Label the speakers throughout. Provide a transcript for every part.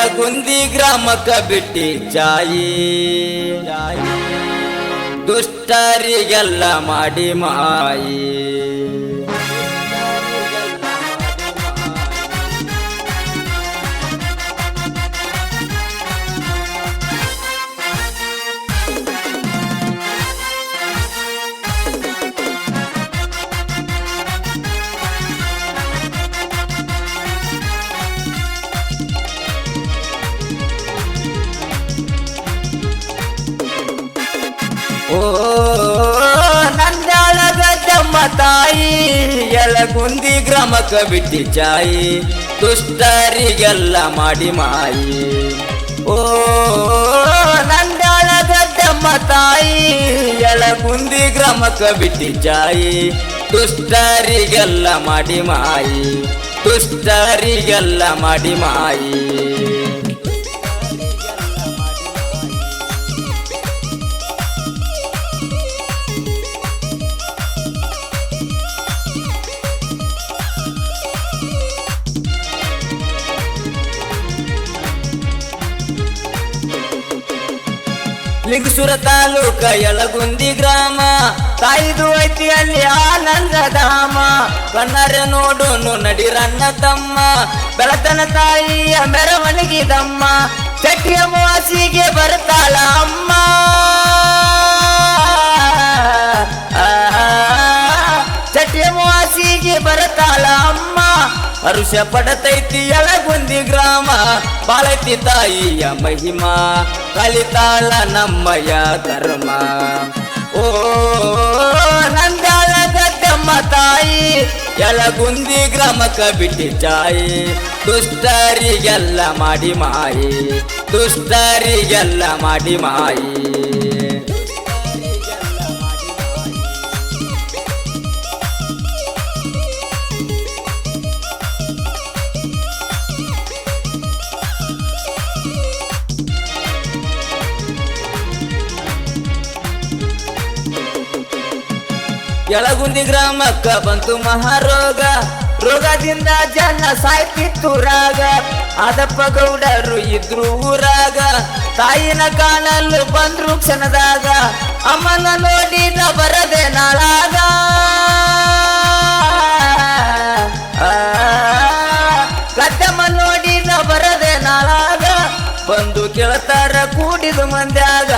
Speaker 1: ಯಲಗುಂದಿ ಗ್ರಾಮಕ್ಕ ಬಿಟ್ಟಿ ಚಾಯಿ ದುಷ್ಟರಿಗೆಲ್ಲ ಮಾಡಿ ಮಾಯಿ ಓ ನಂದ್ಯಾಳಗದ್ದಮ್ಮ ತಾಯಿ ಯಲಗುಂದಿ ಗ್ರಾಮಕ್ಕ ಬಿಟ್ಟಿ ಚಾಯಿ ದುಷ್ಟರಿಗೆಲ್ಲ ಮಾಡಿ ಮಾಯಿ ಓ ನಂದ್ಯಾಳಗದ್ದಮ್ಮ ತಾಯಿ ಯಲಗುಂದಿ ಗ್ರಾಮಕ್ಕ ಬಿಟ್ಟಿ ಚಾಯಿ ದುಷ್ಟರಿಗೆಲ್ಲ ಮಾಡಿ ಮಾಯಿ ದುಷ್ಟರಿಗೆಲ್ಲ ಮಾಡಿ ಮಾಯಿ ಲಿಂಗಸೂರ ತಾಲೂಕ ಯಲಗುಂದಿ ಗ್ರಾಮ ತಾಯಿದು ಐತಿ ಅಲ್ಲಿ ಆನಂದಧಾಮ ಕಣ್ಣರೆ ನೋಡೋನು ನಡಿರನ್ನ ತಮ್ಮ ಬೆಳತನ ತಾಯಿಯ ಮೆರವಣಿಗಿದಮ್ಮ ಚಟ್ಟಿಯ ಮಾಸಿಗೆ ಬರ್ತಾಳ ಅಮ್ಮ ಚಟ್ಟಿಯ ಮಾಸಿಗೆ ಬರ್ತಾಳ ಅಮ್ಮ ಹರುಷ ಪಡತೈತಿ ಯಲಗುಂದಿ ಗ್ರಾಮ ಬಾಳೈತಿ ತಾಯಿಯ ಮಹಿಮಾ ಕಲಿತಾಳ ನಮ್ಮಯ ಕರ್ಮ ಓ ನಂದ್ಯಾಳಗದ್ದಮ್ಮ ತಾಯಿ ಯಲಗುಂದಿ ಗ್ರಾಮಕ್ಕ ಬಿಟ್ಟಿ ಚಾಯಿ ದುಷ್ಟರಿಗೆಲ್ಲ ಮಾಡಿ ಮಾಯಿ ದುಷ್ಟರಿಗೆಲ್ಲ ಮಾಡಿ ಮಾಯಿ ಯಲಗುಂದಿ ಗ್ರಾಮಕ್ಕ ಬಂತು ಮಹಾರೋಗ ರೋಗದಿಂದ ಜನ ಸಾಯ್ತಿತ್ತು ರಾಗ ಆದಪ್ಪ ಗೌಡರು ಇದ್ರು ಊರಾಗ ತಾಯಿನ ಕಾಣಲು ಬಂದ್ರು ಕ್ಷಣದಾಗ ಅಮ್ಮನ ನೋಡಿದ ಬರದೆ ನಾಳಾಗ ಗದ್ದಮ್ಮ ನೋಡಿದ ಬರದೆ ನಾಳಾಗ ಬಂದು ಕೇಳ್ತಾರ ಕೂಡಿದ ಮಂದ್ಯಾಗ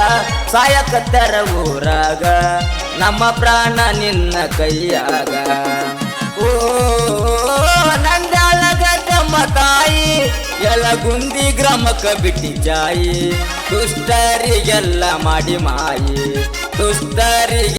Speaker 1: ಸಾಯಕತ್ತಾರ ಊರಾಗ ನಮ್ಮ ಪ್ರಾಣ ನಿನ್ನ ಕೈಯಾಗ ಓ ನಂದ್ಯಾಳಗದ್ದಮ್ಮ ತಾಯಿ ಯಲಗುಂದಿ ಗ್ರಾಮಕ್ಕ ಬಿಟ್ಟಿ ಚಾಯಿ ದುಷ್ಟರಿಗೆಲ್ಲ ಮಾಡಿ ಮಾಯಿ ದುಷ್ಟರಿಗೆ